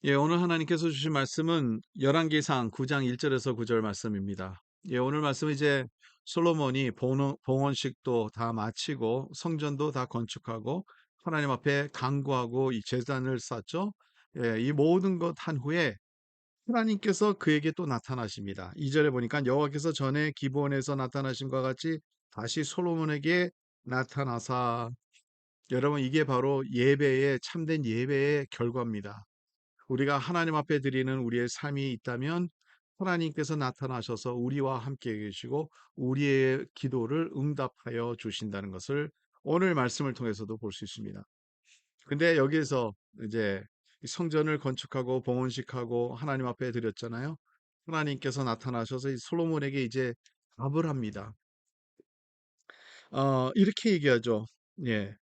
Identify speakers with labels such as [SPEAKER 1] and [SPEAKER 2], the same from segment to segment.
[SPEAKER 1] 오늘 하나님께서 주신 말씀은 열왕기상 9장 1절에서 9절 말씀입니다. 오늘 말씀은 이제 솔로몬이 봉헌식도 다 마치고 성전도 다 건축하고 하나님 앞에 간구하고 이 제단을 쌓죠. 이 모든 것 한 후에 하나님께서 그에게 또 나타나십니다. 2절에 보니까 여호와께서 전에 기브온에서 나타나신 것 같이 다시 솔로몬에게 나타나사. 여러분, 이게 바로 예배의 참된 예배의 결과입니다. 우리가 하나님 앞에 드리는 우리의 삶이 있다면 하나님께서 나타나셔서 우리와 함께 계시고 우리의 기도를 응답하여 주신다는 것을 오늘 말씀을 통해서도 볼 수 있습니다. 근데 여기에서 이제 성전을 건축하고 봉헌식하고 하나님 앞에 드렸잖아요. 하나님께서 나타나셔서 이 솔로몬에게 이제 답을 합니다. 이렇게 얘기하죠. 예.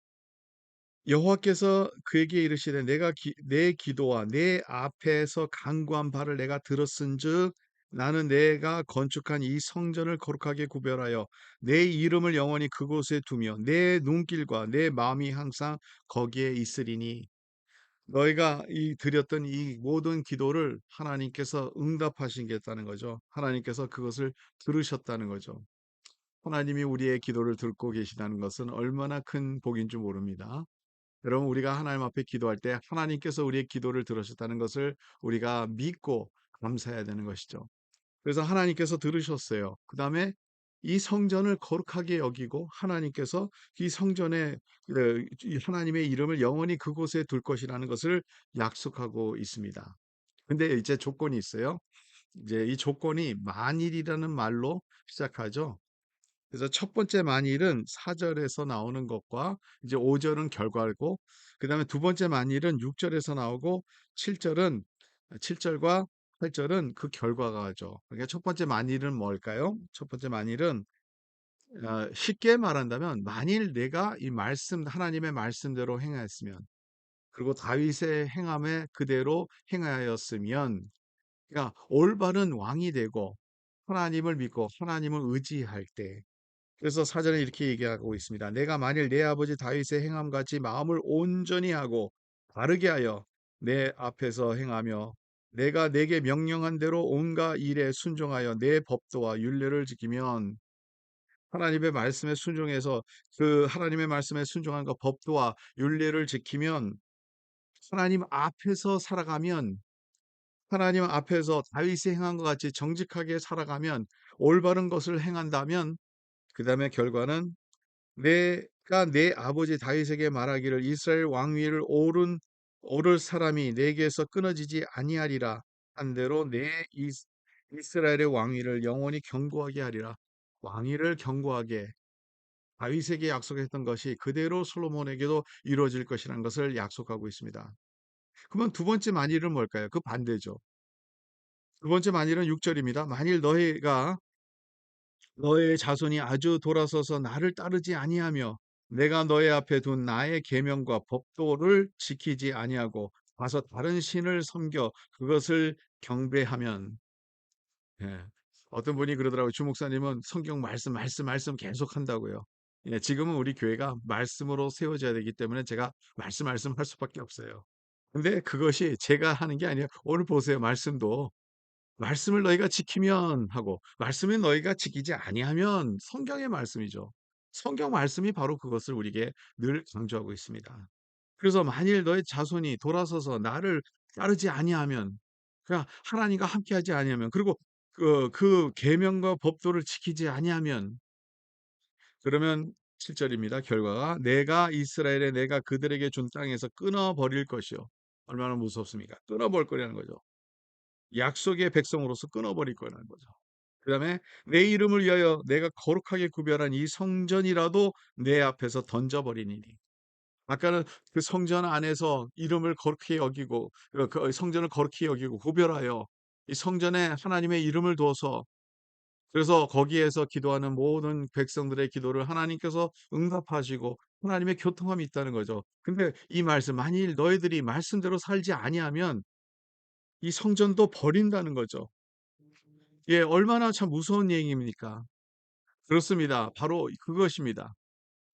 [SPEAKER 1] 여호와께서 그에게 이르시되 내 기도와 내 앞에서 간구한 바를 내가 들었은즉 나는 내가 건축한 이 성전을 거룩하게 구별하여 내 이름을 영원히 그곳에 두며 내 눈길과 내 마음이 항상 거기에 있으리니. 너희가 이 드렸던 이 모든 기도를 하나님께서 응답하시겠다는 거죠. 하나님께서 그것을 들으셨다는 거죠. 하나님이 우리의 기도를 듣고 계시다는 것은 얼마나 큰 복인 줄 모릅니다. 여러분, 우리가 하나님 앞에 기도할 때 하나님께서 우리의 기도를 들으셨다는 것을 우리가 믿고 감사해야 되는 것이죠. 그래서 하나님께서 들으셨어요. 그다음에 이 성전을 거룩하게 여기고 하나님께서 이 성전에 이 하나님의 이름을 영원히 그곳에 둘 것이라는 것을 약속하고 있습니다. 근데 이제 조건이 있어요. 이제 이 조건이 만일이라는 말로 시작하죠. 그래서 첫 번째 만일은 4절에서 나오는 것과 이제 5절은 결과고, 그다음에 두 번째 만일은 6절에서 나오고 7절은 7절과 8절은 그 결과가죠. 그러니까 첫 번째 만일은 뭘까요? 첫 번째 만일은 쉽게 말한다면 만일 내가 이 말씀 하나님의 말씀대로 행하였으면, 그리고 다윗의 행함에 그대로 행하였으면, 그러니까 올바른 왕이 되고 하나님을 믿고 하나님을 의지할 때. 그래서 사전에 이렇게 얘기하고 있습니다. 내가 만일 내 아버지 다윗의 행함같이 마음을 온전히 하고 바르게 하여 내 앞에서 행하며 내가 내게 명령한 대로 온갖 일에 순종하여 내 법도와 율례를 지키면, 하나님의 말씀에 순종해서 그 하나님의 말씀에 순종한 그 법도와 율례를 지키면, 하나님 앞에서 살아가면, 하나님 앞에서 다윗이 행한 것 같이 정직하게 살아가면, 올바른 것을 행한다면, 그 다음에 결과는 내가 내 아버지 다윗에게 말하기를 이스라엘 왕위를 오를 사람이 내게서 끊어지지 아니하리라 한 대로 이스라엘의 왕위를 영원히 견고하게 하리라. 왕위를 견고하게 다윗에게 약속했던 것이 그대로 솔로몬에게도 이루어질 것이라는 것을 약속하고 있습니다. 그러면 두 번째 만일은 뭘까요? 그 반대죠. 두 번째 만일은 6절입니다. 만일 너의 자손이 아주 돌아서서 나를 따르지 아니하며 내가 너의 앞에 둔 나의 계명과 법도를 지키지 아니하고 가서 다른 신을 섬겨 그것을 경배하면. 예. 어떤 분이 그러더라고요. 주 목사님은 성경 말씀 계속 한다고요. 지금은 우리 교회가 말씀으로 세워져야 되기 때문에 제가 말씀 할 수밖에 없어요. 근데 그것이 제가 하는 게 아니에요. 오늘 보세요. 말씀을 너희가 지키면 하고, 말씀을 너희가 지키지 아니하면, 성경의 말씀이죠. 성경 말씀이 바로 그것을 우리에게 늘 강조하고 있습니다. 그래서 만일 너의 자손이 돌아서서 나를 따르지 아니하면, 그냥 하나님과 함께하지 아니하면, 그리고 그 계명과 법도를 지키지 아니하면, 그러면 7절입니다. 결과가 내가 이스라엘에 내가 그들에게 준 땅에서 끊어버릴 것이요. 얼마나 무섭습니까? 끊어버릴 거라는 거죠. 약속의 백성으로서 끊어버릴 거라는 거죠. 그 다음에 내 이름을 위하여 내가 거룩하게 구별한 이 성전이라도 내 앞에서 던져버리니니. 아까는 그 성전 안에서 이름을 거룩히 여기고 그 성전을 거룩히 여기고 구별하여 이 성전에 하나님의 이름을 두어서, 그래서 거기에서 기도하는 모든 백성들의 기도를 하나님께서 응답하시고 하나님의 교통함이 있다는 거죠. 근데 이 말씀, 만일 너희들이 말씀대로 살지 아니하면 이 성전도 버린다는 거죠. 얼마나 참 무서운 얘기입니까? 그렇습니다. 바로 그것입니다.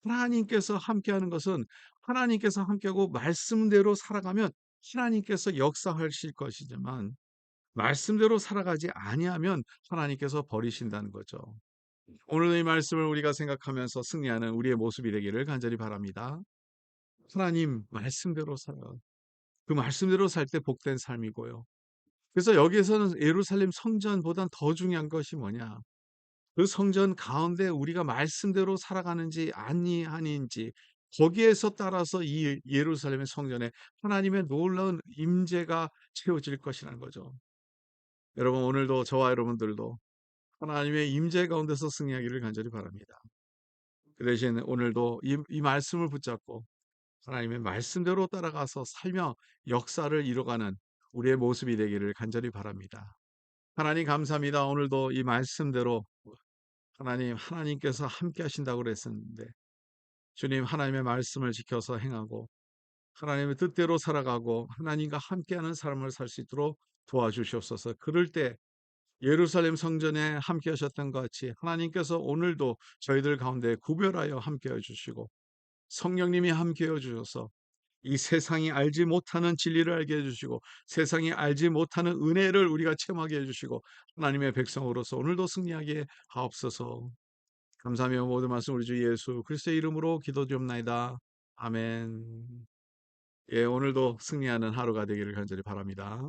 [SPEAKER 1] 하나님께서 함께하는 것은, 하나님께서 함께하고 말씀대로 살아가면 하나님께서 역사하실 것이지만 말씀대로 살아가지 아니하면 하나님께서 버리신다는 거죠. 오늘 이 말씀을 우리가 생각하면서 승리하는 우리의 모습이 되기를 간절히 바랍니다. 하나님 말씀대로 살아요. 그 말씀대로 살 때 복된 삶이고요. 그래서 여기에서는 예루살렘 성전보단 더 중요한 것이 뭐냐? 그 성전 가운데 우리가 말씀대로 살아가는지 아니하는지 거기에서 따라서 이 예루살렘의 성전에 하나님의 놀라운 임재가 채워질 것이라는 거죠. 여러분 오늘도 저와 여러분들도 하나님의 임재 가운데서 승리하기를 간절히 바랍니다. 그 대신 오늘도 이 말씀을 붙잡고 하나님의 말씀대로 따라가서 살며 역사를 이뤄가는 우리의 모습이 되기를 간절히 바랍니다. 하나님 감사합니다. 오늘도 이 말씀대로 하나님께서 함께 하신다고 그랬었는데 주님 하나님의 말씀을 지켜서 행하고 하나님의 뜻대로 살아가고 하나님과 함께하는 삶을 살 수 있도록 도와주시옵소서. 그럴 때 예루살렘 성전에 함께 하셨던 것 같이 하나님께서 오늘도 저희들 가운데 구별하여 함께 해주시고 성령님이 함께 해주셔서 이 세상이 알지 못하는 진리를 알게 해주시고 세상이 알지 못하는 은혜를 우리가 체험하게 해주시고 하나님의 백성으로서 오늘도 승리하게 하옵소서. 감사하며 모든 말씀 우리 주 예수 그리스도의 이름으로 기도드리옵나이다. 아멘. 예, 오늘도 승리하는 하루가 되기를 간절히 바랍니다.